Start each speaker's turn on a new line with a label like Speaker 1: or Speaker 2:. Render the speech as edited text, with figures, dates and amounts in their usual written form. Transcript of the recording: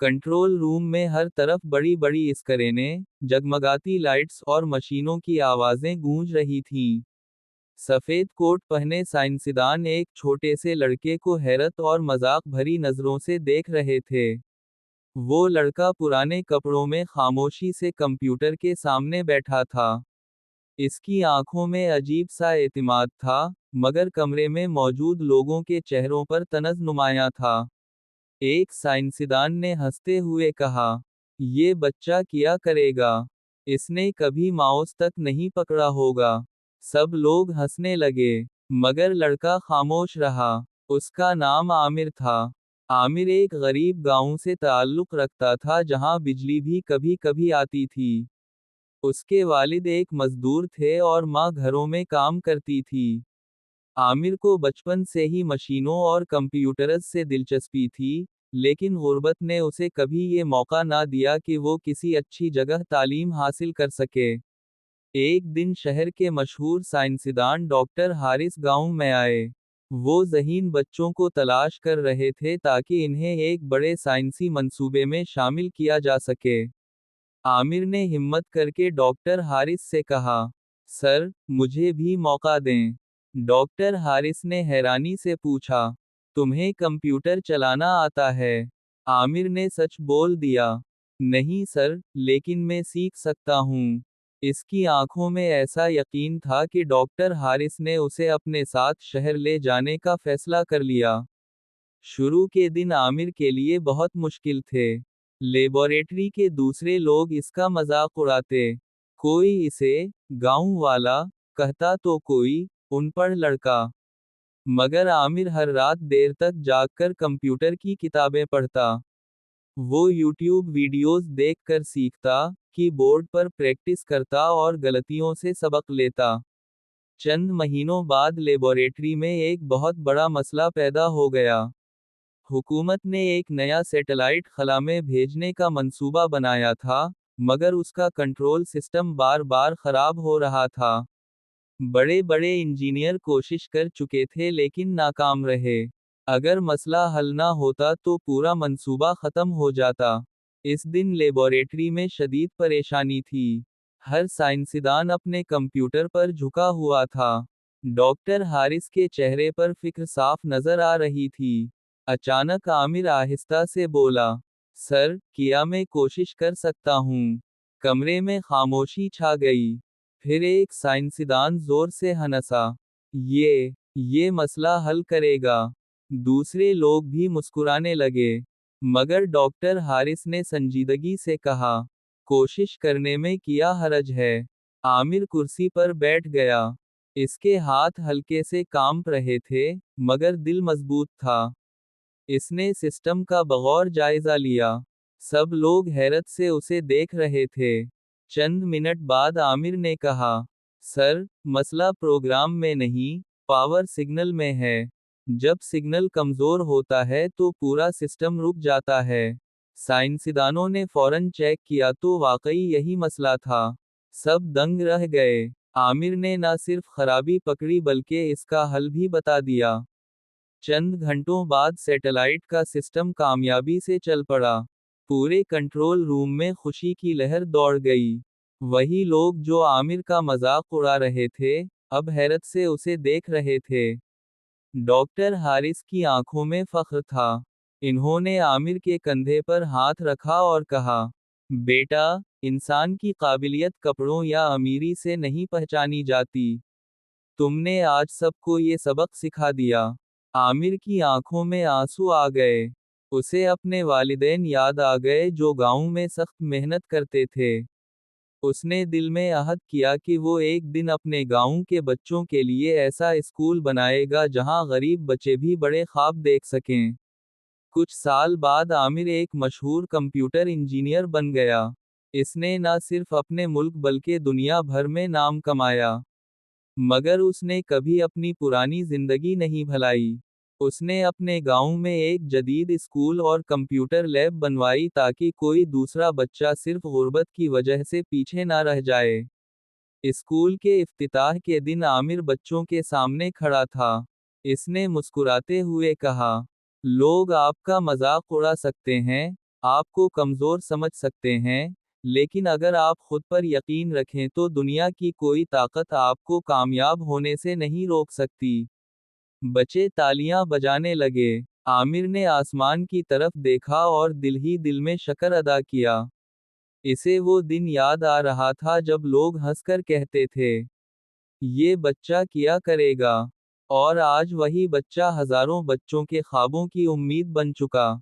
Speaker 1: Control room में हर तरफ बड़ी बड़ी स्क्रीनें, जगमगाती लाइट्स और मशीनों की आवाजें गूंज रही थीं। सफेद कोट पहने साइंसदान एक छोटे से लड़के को हैरत और मजाक भरी नजरों से देख रहे थे। वो लड़का पुराने कपड़ों में खामोशी से कंप्यूटर के सामने बैठा था। इसकी आंखों में अजीब सा एतमाद था, मगर कमरे में मौजूद लोगों के चेहरों पर तनज नुमाया था। एक साइंसदान ने हंसते हुए कहा, ये बच्चा क्या करेगा? इसने कभी माउस तक नहीं पकड़ा होगा। सब लोग हंसने लगे, मगर लड़का खामोश रहा। उसका नाम आमिर था। आमिर एक गरीब गांव से ताल्लुक रखता था जहां बिजली भी कभी कभी आती थी। उसके वालिद एक मजदूर थे और माँ घरों में काम करती थी। आमिर को बचपन से ही मशीनों और कंप्यूटर्स से दिलचस्पी थी, लेकिन गुर्बत ने उसे कभी ये मौका ना दिया कि वो किसी अच्छी जगह तालीम हासिल कर सके। एक दिन शहर के मशहूर साइंसदान डॉक्टर हारिस गांव में आए। वो ज़हीन बच्चों को तलाश कर रहे थे ताकि इन्हें एक बड़े साइंसी मंसूबे में शामिल किया जा सके। आमिर ने हिम्मत करके डॉक्टर हारिस से कहा, सर, मुझे भी मौका दें। डॉक्टर हारिस ने हैरानी से पूछा, तुम्हें कंप्यूटर चलाना आता है? आमिर ने सच बोल दिया, नहीं सर, लेकिन मैं सीख सकता हूँ। इसकी आंखों में ऐसा यकीन था कि डॉक्टर हारिस ने उसे अपने साथ शहर ले जाने का फैसला कर लिया। शुरू के दिन आमिर के लिए बहुत मुश्किल थे। लेबोरेटरी के दूसरे लोग इसका मजाक उड़ाते। कोई इसे गांव वाला कहता तो कोई अनपढ़ लड़का। मगर आमिर हर रात देर तक जागकर कंप्यूटर की किताबें पढ़ता। वो यूट्यूब वीडियोस देखकर सीखता, कीबोर्ड पर प्रैक्टिस करता और गलतियों से सबक लेता। चंद महीनों बाद लेबोरेटरी में एक बहुत बड़ा मसला पैदा हो गया। हुकूमत ने एक नया सैटेलाइट खला में भेजने का मंसूबा बनाया था, मगर उसका कंट्रोल सिस्टम बार बार खराब हो रहा था। बड़े बड़े इंजीनियर कोशिश कर चुके थे लेकिन नाकाम रहे। अगर मसला हल ना होता तो पूरा मंसूबा खत्म हो जाता। इस दिन लेबोरेटरी में शदीद परेशानी थी। हर साइंसदान अपने कंप्यूटर पर झुका हुआ था। डॉक्टर हारिस के चेहरे पर फिक्र साफ नजर आ रही थी। अचानक आमिर आहिस्ता से बोला, सर, क्या मैं कोशिश कर सकता हूँ? कमरे में खामोशी छा गई। फिर एक साइंसदान जोर से हंसा, ये मसला हल करेगा। दूसरे लोग भी मुस्कुराने लगे। मगर डॉक्टर हारिस ने संजीदगी से कहा, कोशिश करने में क्या हरज है? आमिर कुर्सी पर बैठ गया। इसके हाथ हल्के से कांप रहे थे, मगर दिल मजबूत था। इसने सिस्टम का बगौर जायजा लिया। सब लोग हैरत से उसे देख रहे थे। चंद मिनट बाद आमिर ने कहा, सर, मसला प्रोग्राम में नहीं, पावर सिग्नल में है। जब सिग्नल कमजोर होता है तो पूरा सिस्टम रुक जाता है। साइंसदानों ने फौरन चेक किया तो वाकई यही मसला था। सब दंग रह गए। आमिर ने न सिर्फ खराबी पकड़ी बल्कि इसका हल भी बता दिया। चंद घंटों बाद सैटेलाइट का सिस्टम कामयाबी से चल पड़ा। पूरे कंट्रोल रूम में खुशी की लहर दौड़ गई। वही लोग जो आमिर का मजाक उड़ा रहे थे, अब हैरत से उसे देख रहे थे। डॉक्टर हारिस की आंखों में फख्र था। इन्होंने आमिर के कंधे पर हाथ रखा और कहा, बेटा, इंसान की काबिलियत कपड़ों या अमीरी से नहीं पहचानी जाती। तुमने आज सबको ये सबक सिखा दिया। आमिर की आंखों में आंसू आ गए। उसे अपने वालिदैन याद आ गए जो गांव में सख्त मेहनत करते थे। उसने दिल में अहद किया कि वो एक दिन अपने गांव के बच्चों के लिए ऐसा स्कूल बनाएगा जहां गरीब बच्चे भी बड़े ख्वाब देख सकें। कुछ साल बाद आमिर एक मशहूर कंप्यूटर इंजीनियर बन गया। इसने न सिर्फ अपने मुल्क बल्कि दुनिया भर में नाम कमाया। मगर उसने कभी अपनी पुरानी जिंदगी नहीं भुलाई। उसने अपने गांव में एक जदीद स्कूल और कंप्यूटर लैब बनवाई ताकि कोई दूसरा बच्चा सिर्फ गुर्बत की वजह से पीछे ना रह जाए। स्कूल के इफ्तिताह के दिन आमिर बच्चों के सामने खड़ा था। इसने मुस्कुराते हुए कहा, लोग आपका मजाक उड़ा सकते हैं, آپ کو کمزور سمجھ سکتے ہیں، لیکن اگر آپ خود پر یقین رکھیں تو دنیا کی کوئی طاقت آپ کو کامیاب ہونے سے نہیں روک سکتی۔ بچے تالیاں بجانے لگے۔ عامر نے آسمان کی طرف دیکھا اور دل ہی دل میں شکر ادا کیا۔ اسے وہ دن یاد آ رہا تھا جب لوگ ہنس کر کہتے تھے، یہ بچہ کیا کرے گا؟ اور آج وہی بچہ ہزاروں بچوں کے خوابوں کی امید بن چکا۔